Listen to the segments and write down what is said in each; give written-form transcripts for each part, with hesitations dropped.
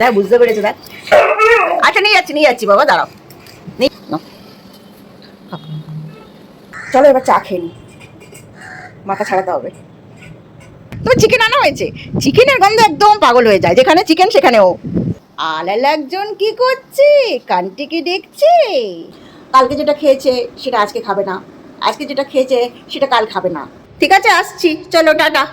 দেখ বুঝতে পেরেছো দেখ। আচ্ছা নিয়ে যাচ্ছি বাবা, দাঁড়াও। চলো এবার চা খেয়ে নি, মাথা ছাড়াতে হবে। তো চিকেন আনা হয়েছে, চিকেনের গন্ধ একদম পাগল হয়ে যায়, যেখানে চিকেন সেখানেও। আলাল একজন কি করছে, কানটিকে দেখছে। কালকে যেটা খেয়েছে সেটা আজকে খাবে না, আজকে যেটা খেয়েছে সেটা কাল খাবে না। ঠিক আছে আসছি, চলো টাটা।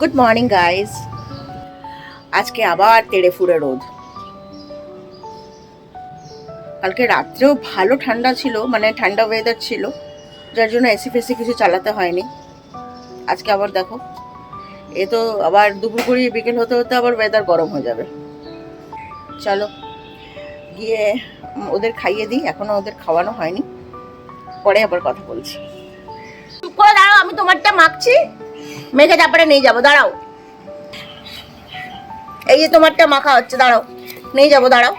Good morning guys. আজকে আবার তেড়ে ফুড়ে রোদ। কালকে রাত্রেও ভালো ঠান্ডা ছিল, মানে ঠান্ডা ওয়েদার ছিল, যার জন্য এসি ফেসি কিছু চালাতে হয়নি। আজকে আবার দেখো, এ তো আবার দুপুর গড়িয়ে বিকেল হতে হতে আবার ওয়েদার গরম হয়ে যাবে। চলো গিয়ে ওদের খাইয়ে দিই, এখনো ওদের খাওয়ানো হয়নি, পরে আবার কথা বলছি। চুপ করে দাঁড়াও, আমি তোমারটা মাখছি, মেখে তারপরে নিয়ে যাবো, দাঁড়াও। এই যে তোমারটা মাখা হচ্ছে, দাঁড়াও নিয়ে যাবো, দাঁড়াও।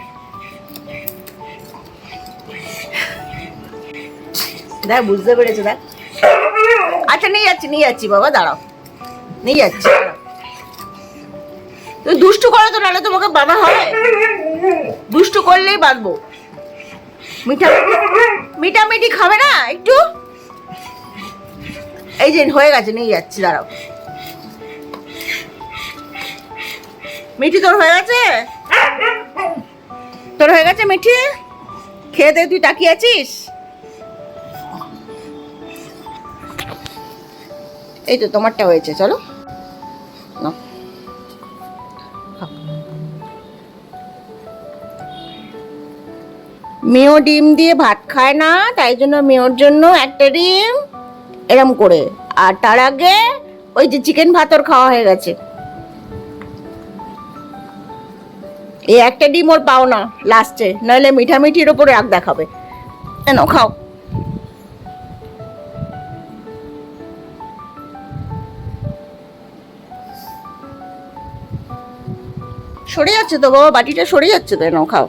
দেখ বুঝতে পেরেছো দেখ। আচ্ছা নিয়ে যাচ্ছি বাবা, দাঁড়াও নিয়ে যাচ্ছি। তুমি দুষ্টু করো তো, নাহলে তোমাকে বাঁধা হবে, দুষ্টু করলেই বাঁধবো। মিঠামিঠি খাবে না একটু? এই যে হয়ে গেছে, নিয়ে যাচ্ছি, দাঁড়াও। মিঠি তোর হয়ে গেছে, তোর হয়ে গেছে মিঠি, খেয়ে দে, তুই তাকিয়ে আছিস। এই তো তোমারটা হয়েছে, চলো না। মেয়েও ডিম দিয়ে ভাত খায় না, তাই জন্য মেয়ের জন্য একটা ডিম এরম করে, আর তার আগে ওই যে চিকেন ভাত ওর খাওয়া হয়ে গেছে। এই একটা ডিম ওর পাও না লাস্টে, নাহলে মিঠামিঠির ওপরে রাগ দেখাবে। কেন খাও। সরে যাচ্ছে তো বাবা, বাটিটা সরে যাচ্ছে তো, নাও খাও।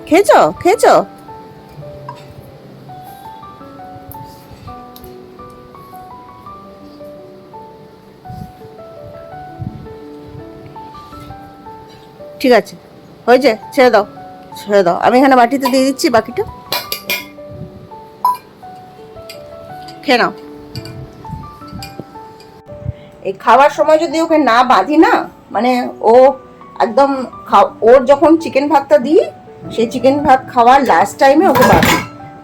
খেয়েছো খেয়েছো? ঠিক আছে, হয়েছে, ছেড়ে দাও ছেড়ে দাও, আমি এখানে বাটিতে দিয়ে দিচ্ছি বাকিটা, খেয়ে নাও। এই খাওয়ার সময় যদি ওকে না বাঁধি না, মানে ও একদম ওর যখন চিকেন ভাতটা দিই, সেই চিকেন ভাত খাওয়ার লাস্ট টাইমে ওকে বাঁধি,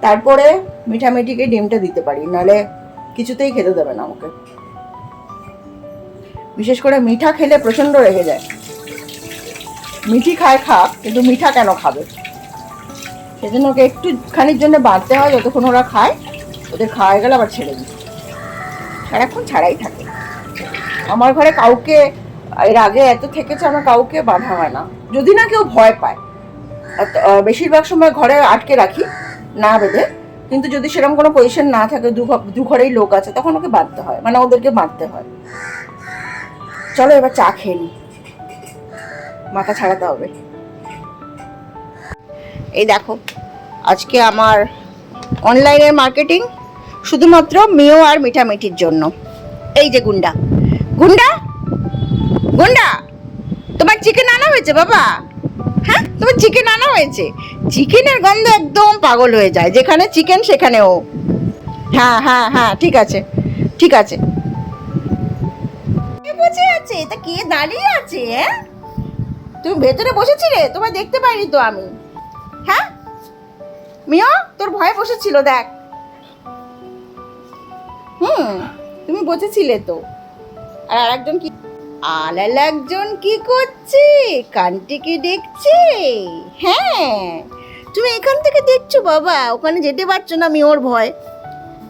তারপরে মিঠামিঠিকে ডিমটা দিতে পারি, নাহলে কিছুতেই খেতে দেবে না আমাকে। বিশেষ করে মিঠা খেলে প্রচণ্ড রেগে যায়। মিঠি খায় খাক, কিন্তু মিঠা কেন খাবে, সেজন্য ওকে একটুখানির জন্য বাঁধতে হয়, যতক্ষণ ওরা খায়, ওদের খাওয়া গেলে আবার ছেড়ে দিই। সারাক্ষণ ছাড়াই থাকে। আমার ঘরে কাউকে এর আগে এত থেকেছে, আমার কাউকে বাঁধা হয় না, যদি না কেউ ভয় পায়। বেশিরভাগ সময় ঘরে আটকে রাখি না বেঁধে, কিন্তু যদি সেরকম কোনো পজিশন না থাকে, দু ঘরেই লোক আছে, তখন ওকে বাঁধতে হয়, মানে ওদেরকে বাঁধতে হয়। চলো এবার চা খেয়ে নি, মাথা ছাড়াতে হবে। এই দেখো, আজকে আমার অনলাইনের মার্কেটিং শুধুমাত্র মেও আর মিঠামিঠির জন্য। এই যে গুন্ডা গুন্ডা গুন্ডা, তোমার চিকেন আনা হয়েছে বাবা? হ্যাঁ তোমার চিকেন আনা হয়েছে, চিকেনের গন্ধ একদম পাগল হয়ে যায়, যেখানে চিকেন সেখানেও। হ্যাঁ হ্যাঁ হ্যাঁ ঠিক আছে ঠিক আছে। বসে আছে তা, কে দাঁড়িয়ে আছে? হ্যাঁ তুমি ভেতরে বসেছিলে, তোমায় দেখতে পাইনি তো আমি। হ্যাঁ মিয়া, তোর ভয়ে বসেছিল দেখ। তুমি বসেছিলে তো। আর আরেকজন কি আলাল একজন কি করছে? কানটিকে দেখছে। হ্যাঁ, তুমি এখান থেকে দেখছো বাবা, ওখানে যেতে পারছো না মিওর ভয়।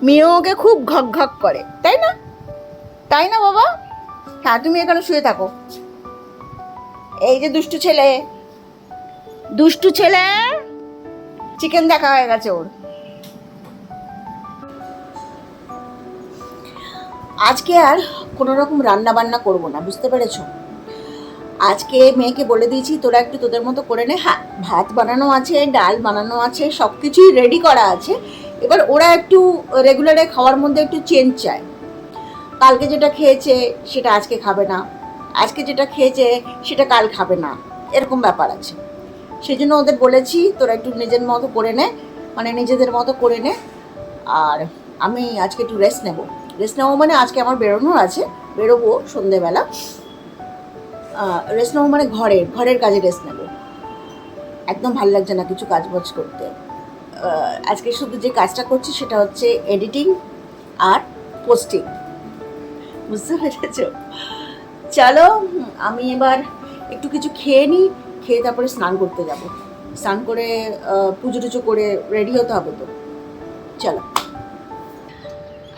মিও ওকে খুব ঘক ঘক করে, তাই না? তাই না বাবা? হ্যাঁ, তুমি এখানে শুয়ে থাকো। এই যে দুষ্টু ছেলে, দুষ্টু ছেলে, চিকেন দেখা হয়ে গেছে ওর। আজকে আর কোনো রকম রান্না বান্না করবো না, বুঝতে পেরেছো? আজকে মেয়েকে বলে দিয়েছি তোরা একটু তোদের মতো করে নে। হ্যাঁ, ভাত বানানো আছে, ডাল বানানো আছে, সব কিছুই রেডি করা আছে। এবার ওরা একটু রেগুলারে খাওয়ার মধ্যে একটু চেঞ্জ চায়। কালকে যেটা খেয়েছে সেটা আজকে খাবে না, আজকে যেটা খেয়েছে সেটা কাল খাবে না, এরকম ব্যাপার আছে। সেই জন্য ওদের বলেছি তোরা একটু নিজের মতো করে নে, মানে নিজেদের মতো করে নে। আর আমি আজকে একটু রেস্ট নেবো মানে আজকে আমার বেরোনোর আছে, বেরোবো সন্ধেবেলা। রেস্ট নেবো মানে ঘরের কাজে রেস্ট নেবো। একদম ভালো লাগছে না কিছু কাজবাজ করতে। আজকে শুধু যে কাজটা করছি সেটা হচ্ছে এডিটিং আর পোস্টিং, বুঝতে পেরেছ? চলো আমি এবার একটু কিছু খেয়ে নিই, খেয়ে তারপরে স্নান করতে যাব। স্নান করে পুজো টুজো করে রেডি হতে হবে তো। চলো,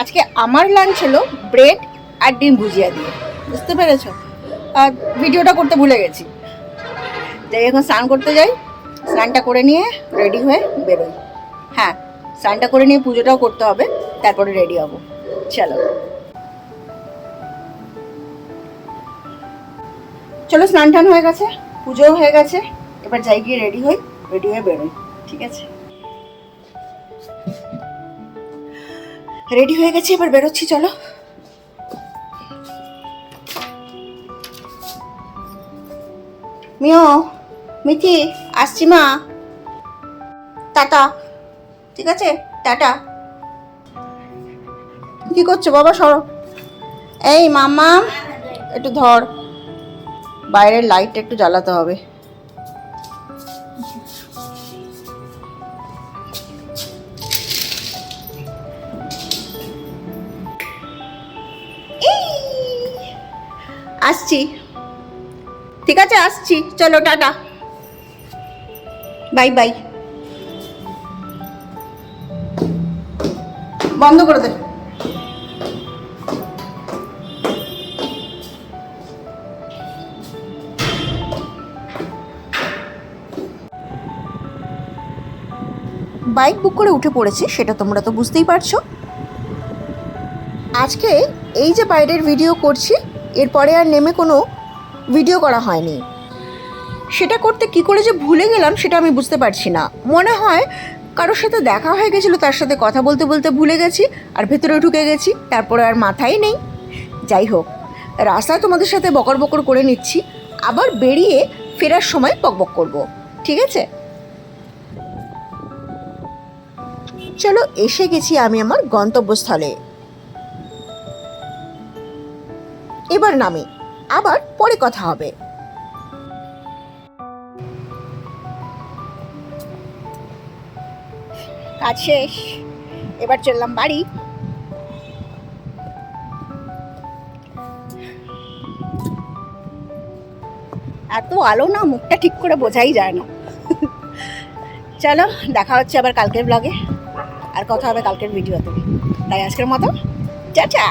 আজকে আমার লাঞ্চ হলো ব্রেড আর ডিম ভুজিয়া দিয়ে, বুঝতে পেরেছ? আর ভিডিওটা করতে ভুলে গেছি। যাই, এখন স্নান করতে যাই, স্নানটা করে নিয়ে রেডি হয়ে বেরোই। হ্যাঁ, স্নানটা করে নিয়ে পুজোটাও করতে হবে, তারপরে রেডি হব। চলো চলো, স্নান টান হয়ে গেছে, পুজোও হয়ে গেছে, এবার যাই গিয়ে রেডি হয়ে বেরোই। ঠিক আছে, রেডি হয়ে গেছে, এবার বেরোচ্ছি। চলো। মিও, মিঠি, আসছি মা, টাটা। ঠিক আছে, টাটা। কি করছো বাবা? সরো। এই মামা, একটু ধর, বাইরের লাইটটা একটু জ্বালাতে হবে। আসছি, ঠিক আছে, আসছি। চলো, টাটা, বাই বাই। বন্ধ করে দে। বাইক বুক করে উঠে পড়েছি, সেটা তোমরা তো বুঝতেই পারছো। আজকে এই যে বাইরের ভিডিও করছি, এরপরে আর নেমে কোনো ভিডিও করা হয়নি। সেটা করতে কি করে যে ভুলে গেলাম সেটা আমি বুঝতে পারছি না। মনে হয় কারোর সাথে দেখা হয়ে গেছিলো, তার সাথে কথা বলতে বলতে ভুলে গেছি আর ভেতরে ঢুকে গেছি, তারপরে আর মাথায় নেই। যাই হোক, রাস্তায় তোমাদের সাথে বকর বকর করে নিচ্ছি, আবার বেরিয়ে ফেরার সময় বকবক করব, ঠিক আছে? চলো, এসে গেছি আমি আমার গন্তব্যস্থলে। এবার নামি, আবার পরে কথা হবে। কাজ শেষ, এবার চললাম বাড়ি। এত আলো না, মুখটা ঠিক করে বোঝাই যায় না। চলো, দেখা হচ্ছে আবার কালকের ব্লগে, আর কথা হবে কালকের ভিডিওতে। তাই আজকের মতো টাটা।